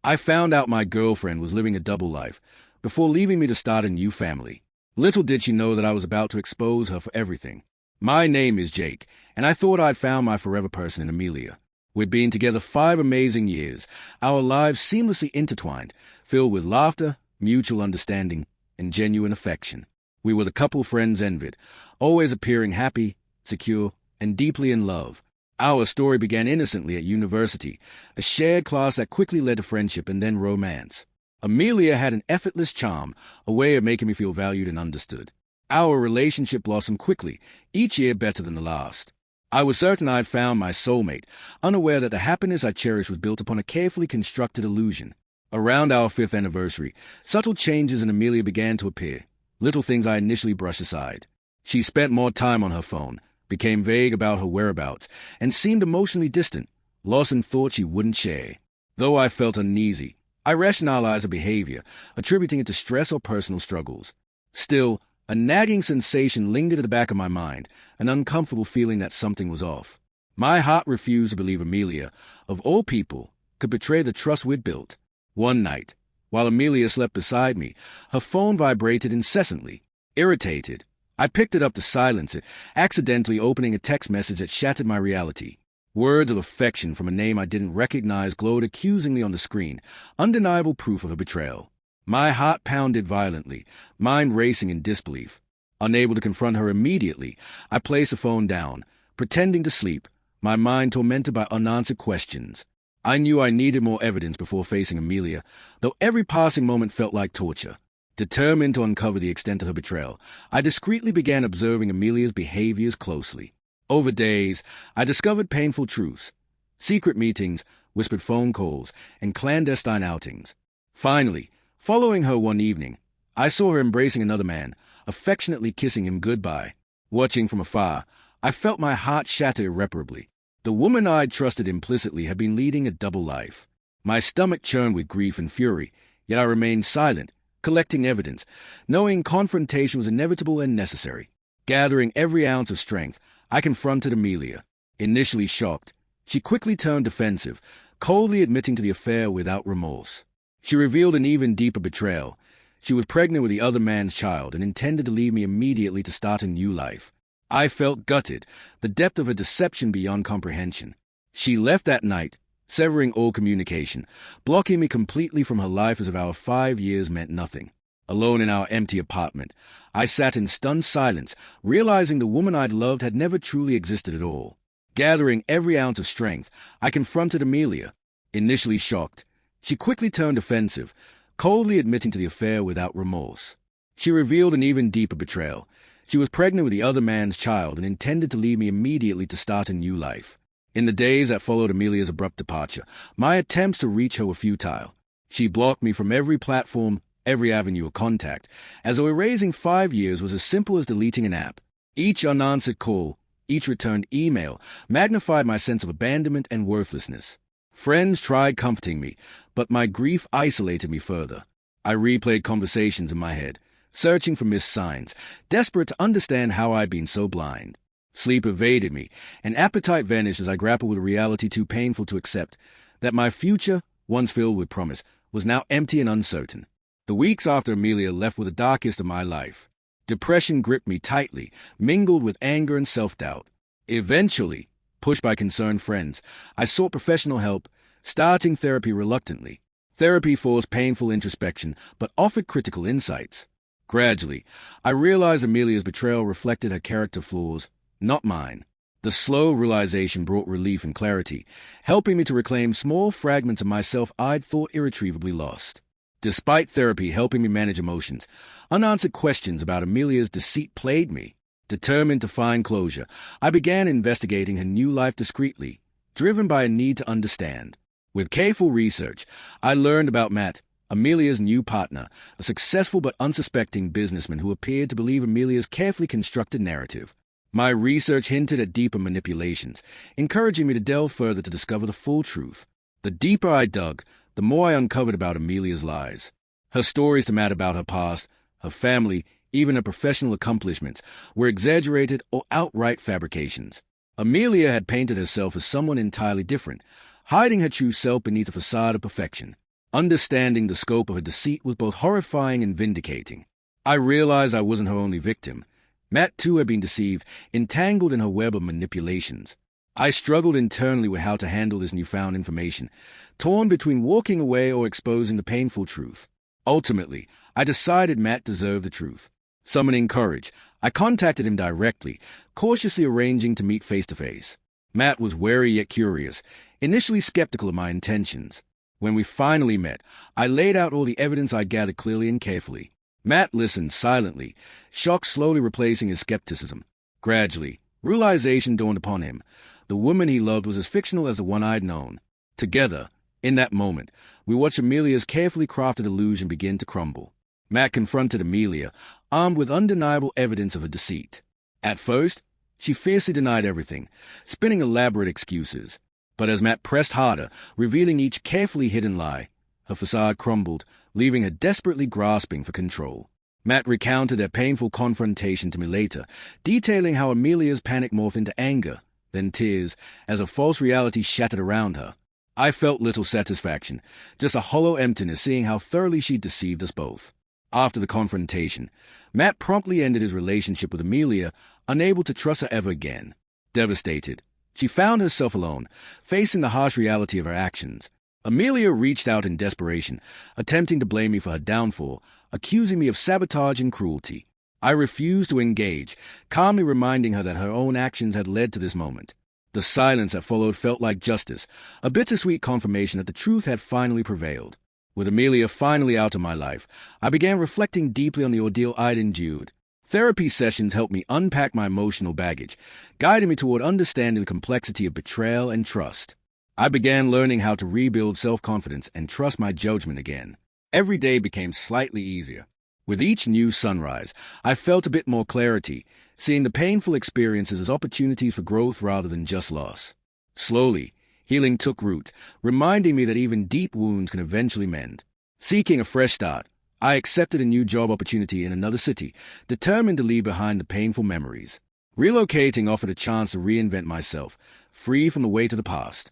I found out my girlfriend was living a double life before leaving me to start a new family. Little did she know that I was about to expose her for everything. My name is Jake, and I thought I'd found my forever person in Amelia. We'd been together 5 amazing years, our lives seamlessly intertwined, filled with laughter, mutual understanding, and genuine affection. We were the couple friends envied, always appearing happy, secure, and deeply in love. Our story began innocently at university, a shared class that quickly led to friendship and then romance. Amelia had an effortless charm, a way of making me feel valued and understood. Our relationship blossomed quickly, each year better than the last. I was certain I had found my soulmate, unaware that the happiness I cherished was built upon a carefully constructed illusion. Around our 5th anniversary, subtle changes in Amelia began to appear, little things I initially brushed aside. She spent more time on her phone, became vague about her whereabouts, and seemed emotionally distant, lost in thoughts she wouldn't share. Though I felt uneasy, I rationalized her behavior, attributing it to stress or personal struggles. Still, a nagging sensation lingered at the back of my mind, an uncomfortable feeling that something was off. My heart refused to believe Amelia, of all people, could betray the trust we'd built. One night, while Amelia slept beside me, her phone vibrated incessantly. Irritated, I picked it up to silence it, accidentally opening a text message that shattered my reality. Words of affection from a name I didn't recognize glowed accusingly on the screen, undeniable proof of a betrayal. My heart pounded violently, mind racing in disbelief. Unable to confront her immediately, I placed the phone down, pretending to sleep, my mind tormented by unanswered questions. I knew I needed more evidence before facing Amelia, though every passing moment felt like torture. Determined to uncover the extent of her betrayal, I discreetly began observing Amelia's behaviors closely. Over days, I discovered painful truths: secret meetings, whispered phone calls, and clandestine outings. Finally, following her one evening, I saw her embracing another man, affectionately kissing him goodbye. Watching from afar, I felt my heart shatter irreparably. The woman I'd trusted implicitly had been leading a double life. My stomach churned with grief and fury, yet I remained silent, collecting evidence, knowing confrontation was inevitable and necessary. Gathering every ounce of strength, I confronted Amelia. Initially shocked, she quickly turned defensive, coldly admitting to the affair without remorse. She revealed an even deeper betrayal. She was pregnant with the other man's child and intended to leave me immediately to start a new life. I felt gutted, the depth of her deception beyond comprehension. She left that night, severing all communication, blocking me completely from her life as if our 5 years meant nothing. Alone in our empty apartment, I sat in stunned silence, realizing the woman I'd loved had never truly existed at all. Gathering every ounce of strength, I confronted Amelia. Initially shocked, she quickly turned defensive, coldly admitting to the affair without remorse. She revealed an even deeper betrayal. She was pregnant with the other man's child and intended to leave me immediately to start a new life. In the days that followed Amelia's abrupt departure, my attempts to reach her were futile. She blocked me from every platform, every avenue of contact, as though erasing 5 years was as simple as deleting an app. Each unanswered call, each returned email, magnified my sense of abandonment and worthlessness. Friends tried comforting me, but my grief isolated me further. I replayed conversations in my head, searching for missed signs, desperate to understand how I'd been so blind. Sleep evaded me, and appetite vanished as I grappled with a reality too painful to accept, that my future, once filled with promise, was now empty and uncertain. The weeks after Amelia left were the darkest of my life. Depression gripped me tightly, mingled with anger and self-doubt. Eventually, pushed by concerned friends, I sought professional help, starting therapy reluctantly. Therapy forced painful introspection, but offered critical insights. Gradually, I realized Amelia's betrayal reflected her character flaws, not mine. The slow realization brought relief and clarity, helping me to reclaim small fragments of myself I'd thought irretrievably lost. Despite therapy helping me manage emotions, unanswered questions about Amelia's deceit plagued me. Determined to find closure, I began investigating her new life discreetly, driven by a need to understand. With careful research, I learned about Matt, Amelia's new partner, a successful but unsuspecting businessman who appeared to believe Amelia's carefully constructed narrative. My research hinted at deeper manipulations, encouraging me to delve further to discover the full truth. The deeper I dug, the more I uncovered about Amelia's lies. Her stories to Matt about her past, her family, even her professional accomplishments, were exaggerated or outright fabrications. Amelia had painted herself as someone entirely different, hiding her true self beneath a facade of perfection. Understanding the scope of her deceit was both horrifying and vindicating. I realized I wasn't her only victim. Matt, too, had been deceived, entangled in her web of manipulations. I struggled internally with how to handle this newfound information, torn between walking away or exposing the painful truth. Ultimately, I decided Matt deserved the truth. Summoning courage, I contacted him directly, cautiously arranging to meet face-to-face. Matt was wary yet curious, initially skeptical of my intentions. When we finally met, I laid out all the evidence I gathered clearly and carefully. Matt listened silently, shock slowly replacing his skepticism. Gradually, realization dawned upon him. The woman he loved was as fictional as the one I'd known. Together, in that moment, we watched Amelia's carefully crafted illusion begin to crumble. Matt confronted Amelia, armed with undeniable evidence of her deceit. At first, she fiercely denied everything, spinning elaborate excuses. But as Matt pressed harder, revealing each carefully hidden lie, her facade crumbled, leaving her desperately grasping for control. Matt recounted their painful confrontation to me later, detailing how Amelia's panic morphed into anger, then tears, as a false reality shattered around her. I felt little satisfaction, just a hollow emptiness seeing how thoroughly she'd deceived us both. After the confrontation, Matt promptly ended his relationship with Amelia, unable to trust her ever again. Devastated, she found herself alone, facing the harsh reality of her actions. Amelia reached out in desperation, attempting to blame me for her downfall, accusing me of sabotage and cruelty. I refused to engage, calmly reminding her that her own actions had led to this moment. The silence that followed felt like justice, a bittersweet confirmation that the truth had finally prevailed. With Amelia finally out of my life, I began reflecting deeply on the ordeal I'd endured. Therapy sessions helped me unpack my emotional baggage, guiding me toward understanding the complexity of betrayal and trust. I began learning how to rebuild self-confidence and trust my judgment again. Every day became slightly easier. With each new sunrise, I felt a bit more clarity, seeing the painful experiences as opportunities for growth rather than just loss. Slowly, healing took root, reminding me that even deep wounds can eventually mend. Seeking a fresh start, I accepted a new job opportunity in another city, determined to leave behind the painful memories. Relocating offered a chance to reinvent myself, free from the weight of the past.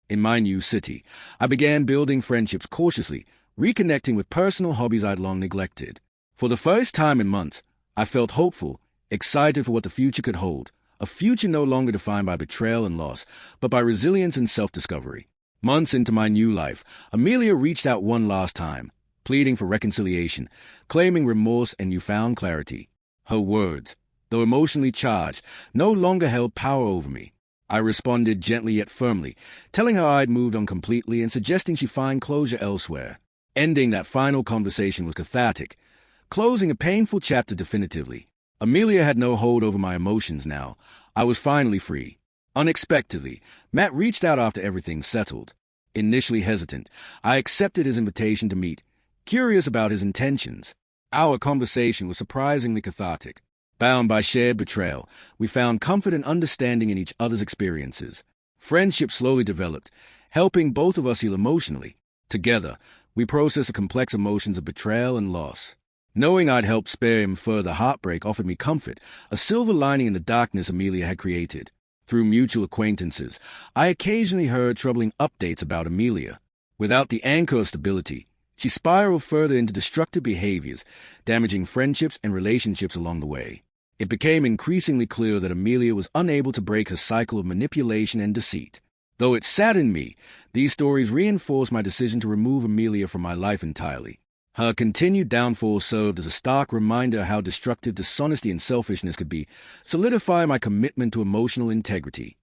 In my new city, I began building friendships cautiously, reconnecting with personal hobbies I'd long neglected. For the first time in months, I felt hopeful, excited for what the future could hold, a future no longer defined by betrayal and loss, but by resilience and self-discovery. Months into my new life, Amelia reached out one last time, pleading for reconciliation, claiming remorse and newfound clarity. Her words, though emotionally charged, no longer held power over me. I responded gently yet firmly, telling her I'd moved on completely and suggesting she find closure elsewhere. Ending that final conversation was cathartic, closing a painful chapter definitively. Amelia had no hold over my emotions now. I was finally free. Unexpectedly, Matt reached out after everything settled. Initially hesitant, I accepted his invitation to meet, curious about his intentions. Our conversation was surprisingly cathartic. Bound by shared betrayal, we found comfort and understanding in each other's experiences. Friendship slowly developed, helping both of us heal emotionally. Together, we processed the complex emotions of betrayal and loss. Knowing I'd helped spare him further heartbreak offered me comfort, a silver lining in the darkness Amelia had created. Through mutual acquaintances, I occasionally heard troubling updates about Amelia. Without the anchor of stability, she spiraled further into destructive behaviors, damaging friendships and relationships along the way. It became increasingly clear that Amelia was unable to break her cycle of manipulation and deceit. Though it saddened me, these stories reinforced my decision to remove Amelia from my life entirely. Her continued downfall served as a stark reminder of how destructive dishonesty and selfishness could be, solidifying my commitment to emotional integrity.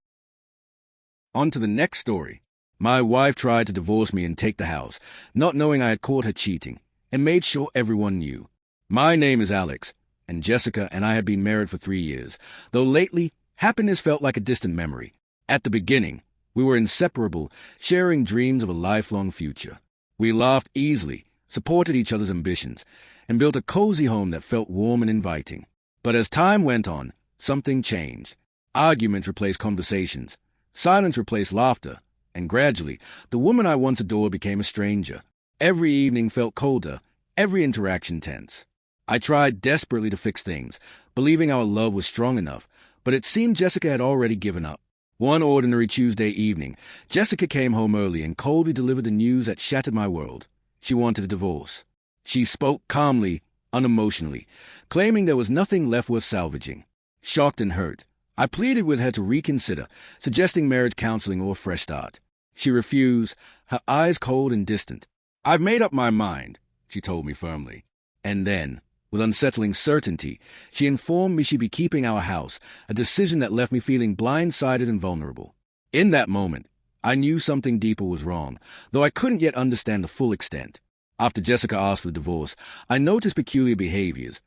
On to the next story. My wife tried to divorce me and take the house, not knowing I had caught her cheating, and made sure everyone knew. My name is Alex, and Jessica and I had been married for 3 years, though lately, happiness felt like a distant memory. At the beginning, we were inseparable, sharing dreams of a lifelong future. We laughed easily, supported each other's ambitions, and built a cozy home that felt warm and inviting. But as time went on, something changed. Arguments replaced conversations, silence replaced laughter, and gradually, the woman I once adored became a stranger. Every evening felt colder, every interaction tense. I tried desperately to fix things, believing our love was strong enough, but it seemed Jessica had already given up. One ordinary Tuesday evening, Jessica came home early and coldly delivered the news that shattered my world. She wanted a divorce. She spoke calmly, unemotionally, claiming there was nothing left worth salvaging. Shocked and hurt, I pleaded with her to reconsider, suggesting marriage counseling or a fresh start. She refused, her eyes cold and distant. "I've made up my mind," she told me firmly. And then, with unsettling certainty, she informed me she'd be keeping our house, a decision that left me feeling blindsided and vulnerable. In that moment, I knew something deeper was wrong, though I couldn't yet understand the full extent. After Jessica asked for the divorce, I noticed peculiar behaviors.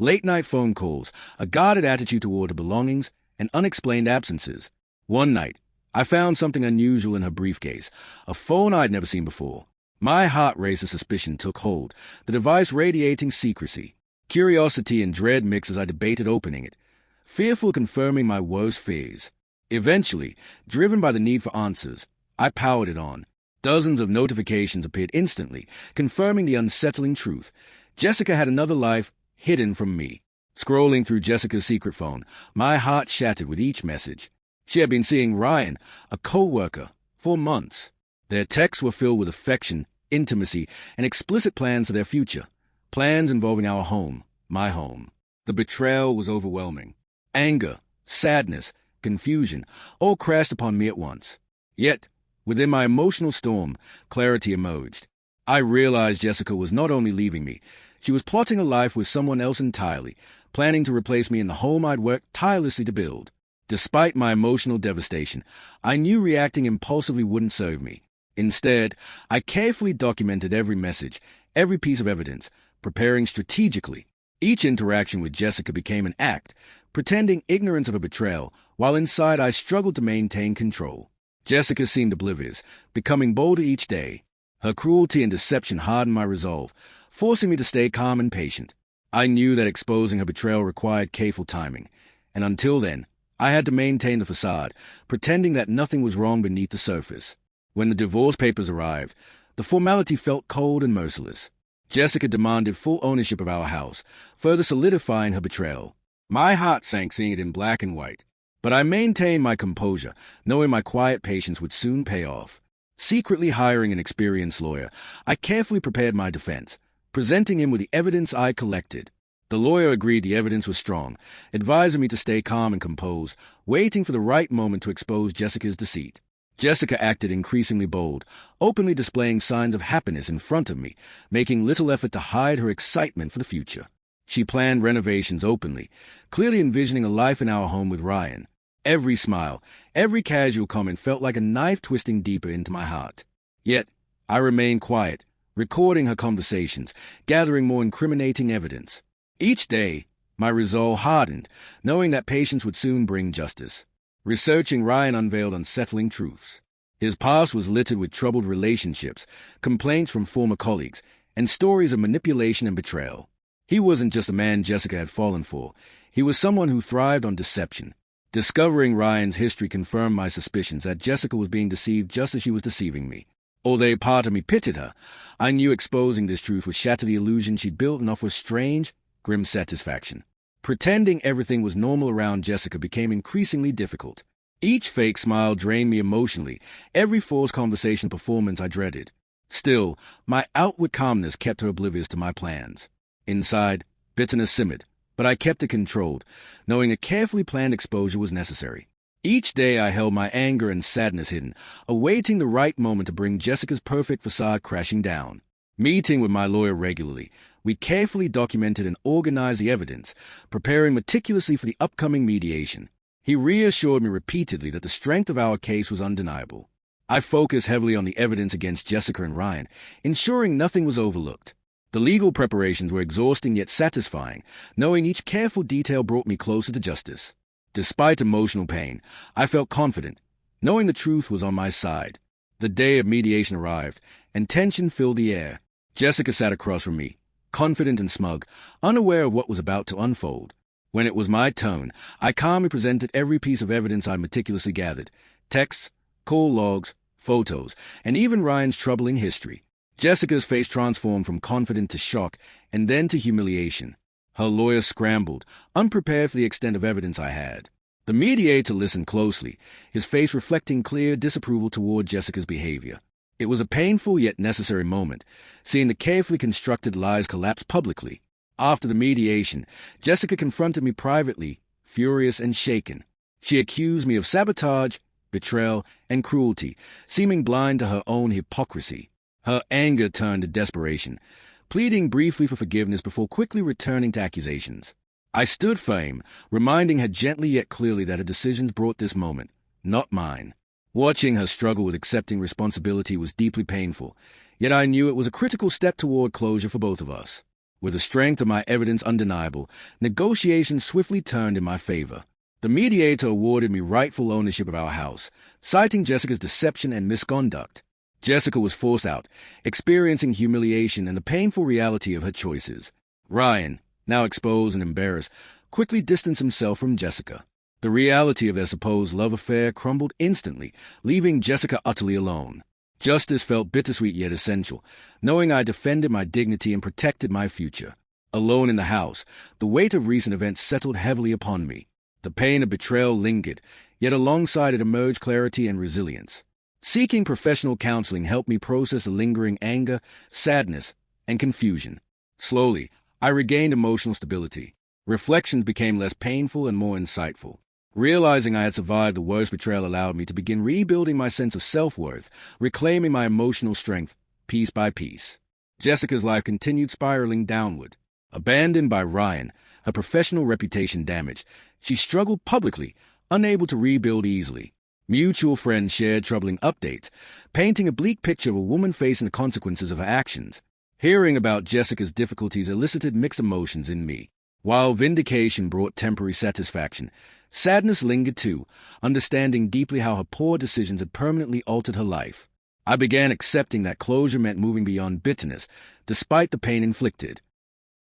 Late-night phone calls, a guarded attitude toward her belongings, and unexplained absences. One night, I found something unusual in her briefcase, a phone I'd never seen before. My heart raced as suspicion took hold, the device radiating secrecy. Curiosity and dread mixed as I debated opening it, fearful confirming my worst fears. Eventually, driven by the need for answers, I powered it on. Dozens of notifications appeared instantly, confirming the unsettling truth. Jessica had another life hidden from me. Scrolling through Jessica's secret phone, my heart shattered with each message. She had been seeing Ryan, a co-worker, for months. Their texts were filled with affection, intimacy, and explicit plans for their future. Plans involving our home, my home. The betrayal was overwhelming. Anger, sadness, confusion, all crashed upon me at once. Yet, within my emotional storm, clarity emerged. I realized Jessica was not only leaving me, she was plotting a life with someone else entirely, planning to replace me in the home I'd worked tirelessly to build. Despite my emotional devastation, I knew reacting impulsively wouldn't serve me. Instead, I carefully documented every message, every piece of evidence, preparing strategically. Each interaction with Jessica became an act, pretending ignorance of a betrayal, while inside I struggled to maintain control. Jessica seemed oblivious, becoming bolder each day. Her cruelty and deception hardened my resolve, forcing me to stay calm and patient. I knew that exposing her betrayal required careful timing, and until then, I had to maintain the facade, pretending that nothing was wrong beneath the surface. When the divorce papers arrived, the formality felt cold and merciless. Jessica demanded full ownership of our house, further solidifying her betrayal. My heart sank seeing it in black and white, but I maintained my composure, knowing my quiet patience would soon pay off. Secretly hiring an experienced lawyer, I carefully prepared my defense, presenting him with the evidence I collected. The lawyer agreed the evidence was strong, advising me to stay calm and composed, waiting for the right moment to expose Jessica's deceit. Jessica acted increasingly bold, openly displaying signs of happiness in front of me, making little effort to hide her excitement for the future. She planned renovations openly, clearly envisioning a life in our home with Ryan. Every smile, every casual comment felt like a knife twisting deeper into my heart. Yet, I remained quiet, recording her conversations, gathering more incriminating evidence. Each day, my resolve hardened, knowing that patience would soon bring justice. Researching Ryan unveiled unsettling truths. His past was littered with troubled relationships, complaints from former colleagues, and stories of manipulation and betrayal. He wasn't just a man Jessica had fallen for. He was someone who thrived on deception. Discovering Ryan's history confirmed my suspicions that Jessica was being deceived just as she was deceiving me. Although part of me pitied her, I knew exposing this truth would shatter the illusion she'd built and offer strange, grim satisfaction. Pretending everything was normal around Jessica became increasingly difficult. Each fake smile drained me emotionally, every forced conversation performance I dreaded. Still, my outward calmness kept her oblivious to my plans. Inside, bitterness simmered, but I kept it controlled, knowing a carefully planned exposure was necessary. Each day I held my anger and sadness hidden, awaiting the right moment to bring Jessica's perfect facade crashing down. Meeting with my lawyer regularly, we carefully documented and organized the evidence, preparing meticulously for the upcoming mediation. He reassured me repeatedly that the strength of our case was undeniable. I focused heavily on the evidence against Jessica and Ryan, ensuring nothing was overlooked. The legal preparations were exhausting yet satisfying, knowing each careful detail brought me closer to justice. Despite emotional pain, I felt confident, knowing the truth was on my side. The day of mediation arrived, and tension filled the air. Jessica sat across from me, confident and smug, unaware of what was about to unfold. When it was my turn, I calmly presented every piece of evidence I meticulously gathered: texts, call logs, photos, and even Ryan's troubling history. Jessica's face transformed from confidence to shock, and then to humiliation. Her lawyer scrambled, unprepared for the extent of evidence I had. The mediator listened closely, his face reflecting clear disapproval toward Jessica's behavior. It was a painful yet necessary moment, seeing the carefully constructed lies collapse publicly. After the mediation, Jessica confronted me privately, furious and shaken. She accused me of sabotage, betrayal, and cruelty, seeming blind to her own hypocrisy. Her anger turned to desperation, pleading briefly for forgiveness before quickly returning to accusations. I stood firm, reminding her gently yet clearly that her decisions brought this moment, not mine. Watching her struggle with accepting responsibility was deeply painful, yet I knew it was a critical step toward closure for both of us. With the strength of my evidence undeniable, negotiations swiftly turned in my favor. The mediator awarded me rightful ownership of our house, citing Jessica's deception and misconduct. Jessica was forced out, experiencing humiliation and the painful reality of her choices. Ryan, now exposed and embarrassed, quickly distanced himself from Jessica. The reality of their supposed love affair crumbled instantly, leaving Jessica utterly alone. Justice felt bittersweet yet essential, knowing I defended my dignity and protected my future. Alone in the house, the weight of recent events settled heavily upon me. The pain of betrayal lingered, yet alongside it emerged clarity and resilience. Seeking professional counseling helped me process the lingering anger, sadness, and confusion. Slowly, I regained emotional stability. Reflections became less painful and more insightful. Realizing I had survived the worst betrayal allowed me to begin rebuilding my sense of self-worth, reclaiming my emotional strength, piece by piece. Jessica's life continued spiraling downward. Abandoned by Ryan, her professional reputation damaged, she struggled publicly, unable to rebuild easily. Mutual friends shared troubling updates, painting a bleak picture of a woman facing the consequences of her actions. Hearing about Jessica's difficulties elicited mixed emotions in me. While vindication brought temporary satisfaction, sadness lingered too, understanding deeply how her poor decisions had permanently altered her life. I began accepting that closure meant moving beyond bitterness, despite the pain inflicted.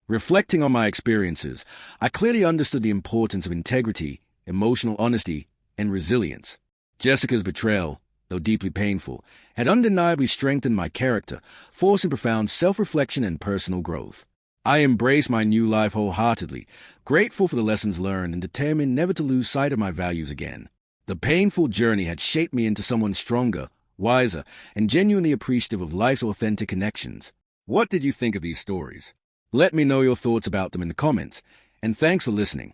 Reflecting on my experiences, I clearly understood the importance of integrity, emotional honesty, and resilience. Jessica's betrayal, though deeply painful, had undeniably strengthened my character, forcing profound self-reflection and personal growth. I embraced my new life wholeheartedly, grateful for the lessons learned and determined never to lose sight of my values again. The painful journey had shaped me into someone stronger, wiser, and genuinely appreciative of life's authentic connections. What did you think of these stories? Let me know your thoughts about them in the comments, and thanks for listening.